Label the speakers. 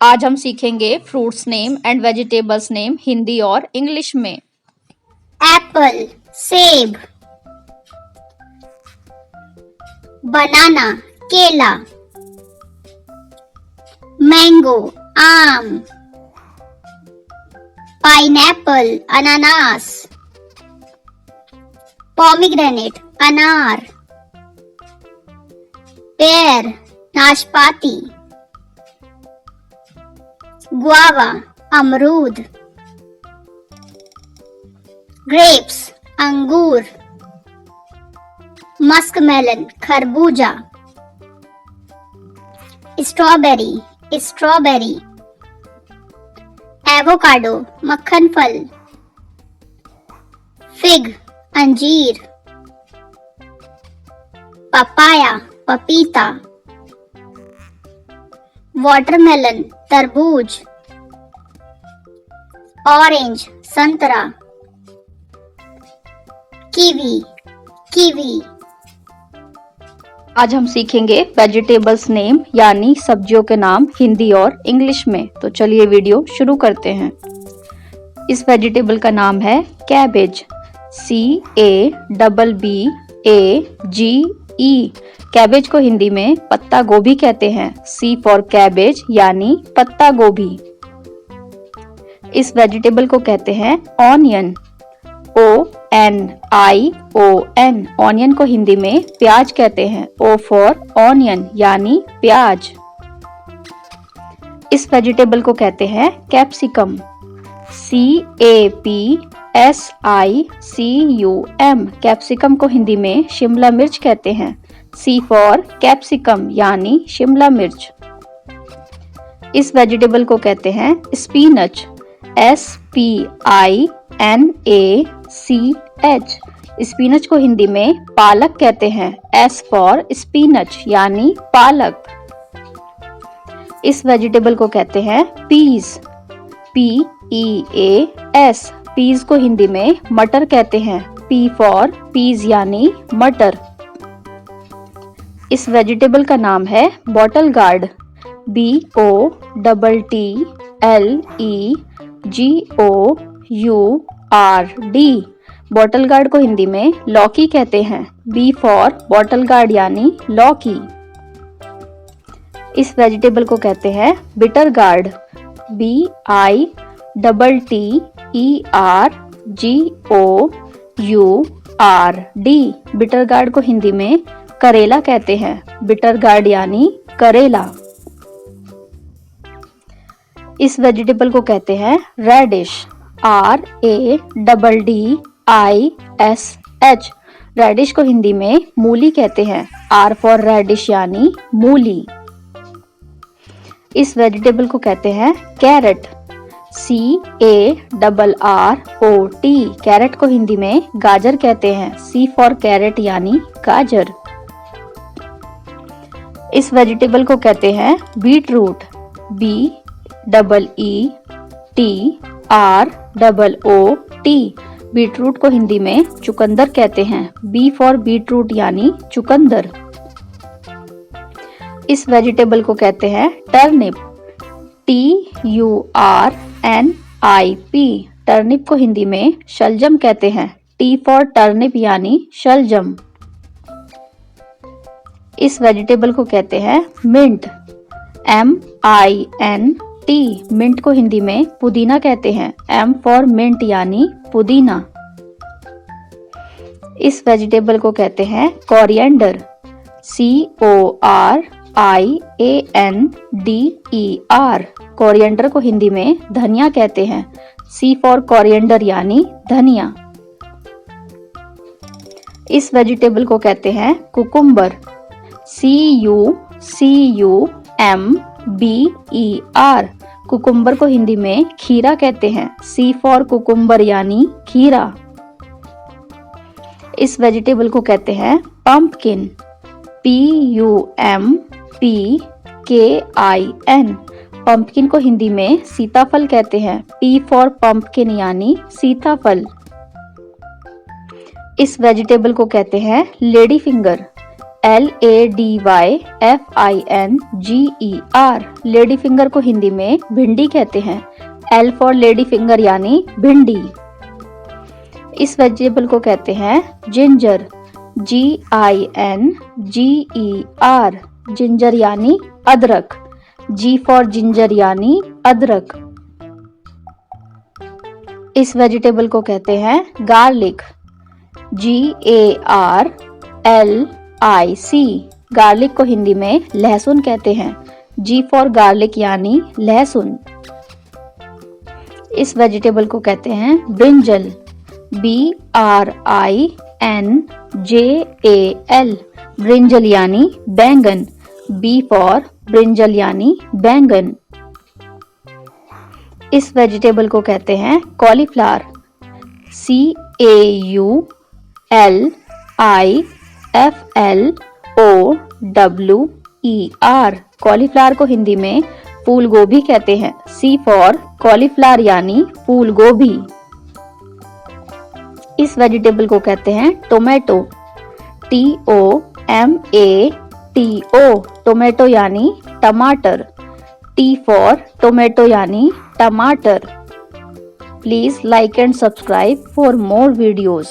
Speaker 1: आज हम सीखेंगे fruits name and vegetables name Hindi और इंग्लिश में।
Speaker 2: एप्पल सेब, बनाना केला, मैंगो आम, पाइनएप्पल अनानास, पोमीग्रेनेट अनार, पेयर नाशपाती, गुआवा अमरूद, ग्रेप्स अंगूर, मस्कमेलन खरबूजा, स्ट्रॉबेरी, एवोकाडो मक्खन फल, फिग अंजीर, पपाया पपीता, वाटरमेलन तरबूज, ऑरेंज संतरा, कीवी।
Speaker 1: आज हम सीखेंगे वेजिटेबल्स नेम यानी सब्जियों के नाम हिंदी और इंग्लिश में। तो चलिए वीडियो शुरू करते हैं। इस वेजिटेबल का नाम है कैबेज, CABBAGE। कैबेज को हिंदी में पत्ता गोभी कहते हैं। C फॉर कैबेज यानी पत्ता गोभी। इस वेजिटेबल को कहते हैं ऑनियन, ONION। ऑनियन को हिंदी में प्याज कहते हैं। O फॉर ऑनियन यानी प्याज। इस वेजिटेबल को कहते हैं कैप्सिकम, CAPSICUM। कैप्सिकम को हिंदी में शिमला मिर्च कहते हैं। C फॉर कैप्सिकम यानी शिमला मिर्च। इस वेजिटेबल को कहते हैं स्पिनच, SPINACH। स्पिनच को हिंदी में पालक कहते हैं। S फॉर स्पिनच यानी पालक। इस वेजिटेबल को कहते हैं पीज, PEAS। पीज को हिंदी में मटर कहते हैं। P फॉर पीज यानी मटर। इस वेजिटेबल का नाम है bottle gourd, BOTTLEGOURD। Bottle gourd को हिंदी में लौकी कहते हैं। B फॉर बॉटल गार्ड यानी लौकी। इस वेजिटेबल को कहते हैं bitter gourd, BITTERGOURD। Bitter gourd को हिंदी में करेला कहते हैं। बिटर गार्ड यानी करेला। इस वेजिटेबल को कहते हैं रेडिश, RADDISH। रेडिश को हिंदी में मूली कहते हैं। R फॉर रेडिश यानी मूली। इस वेजिटेबल को कहते हैं कैरेट, CARROT। कैरेट को हिंदी में गाजर कहते हैं। C फॉर कैरेट यानी गाजर। इस वेजिटेबल को कहते हैं बीटरूट, BEETROOT। बीटरूट को हिंदी में चुकंदर कहते हैं। B फॉर बीटरूट यानी चुकंदर। इस वेजिटेबल को कहते हैं टर्निप, TURNIP। टर्निप को हिंदी में शलजम कहते हैं। T फॉर टर्निप यानी शलजम। इस वेजिटेबल को कहते हैं मिंट, MINT। मिंट को हिंदी में पुदीना कहते हैं। M फॉर मिंट यानी पुदीना। इस वेजिटेबल को कहते हैं कोरिएंडर, CORIANDER। कोरिएंडर को हिंदी में धनिया कहते हैं। C फॉर कोरिएंडर यानी धनिया। इस वेजिटेबल को कहते हैं कुकुम्बर, CUCUMBER। कुकुम्बर को हिंदी में खीरा कहते हैं। C फॉर कुकुम्बर यानी खीरा। इस वेजिटेबल को कहते हैं पंपकिन, PUMPKIN। पंपकिन को हिंदी में सीताफल कहते हैं। P फॉर पंपकिन यानी सीताफल। इस वेजिटेबल को कहते हैं lady finger, LADYFINGER lady finger को हिंदी में भिंडी कहते हैं। L फॉर लेडी फिंगर यानी भिंडी। इस वेजिटेबल को कहते हैं जिंजर, GINGER जिंजर यानी अदरक। G फॉर जिंजर यानी अदरक। इस वेजिटेबल को कहते हैं गार्लिक, GARLIC गार्लिक को हिंदी में लहसुन कहते हैं। G फॉर गार्लिक यानी लहसुन। इस वेजिटेबल को कहते हैं ब्रिंजल, BRINJAL ब्रिंजल यानी बैंगन। B फॉर ब्रिंजल यानी बैंगन। इस वेजिटेबल को कहते हैं कॉलीफ्लावर, CAULIFLOWER कॉलीफ्लावर को हिंदी में फूल गोभी कहते हैं। C फॉर कॉलीफ्लावर यानी फूल गोभी। इस वेजिटेबल को कहते हैं टोमेटो, TOMATO टोमेटो यानी टमाटर। T फॉर टोमेटो यानी टमाटर। Please like and subscribe for more videos.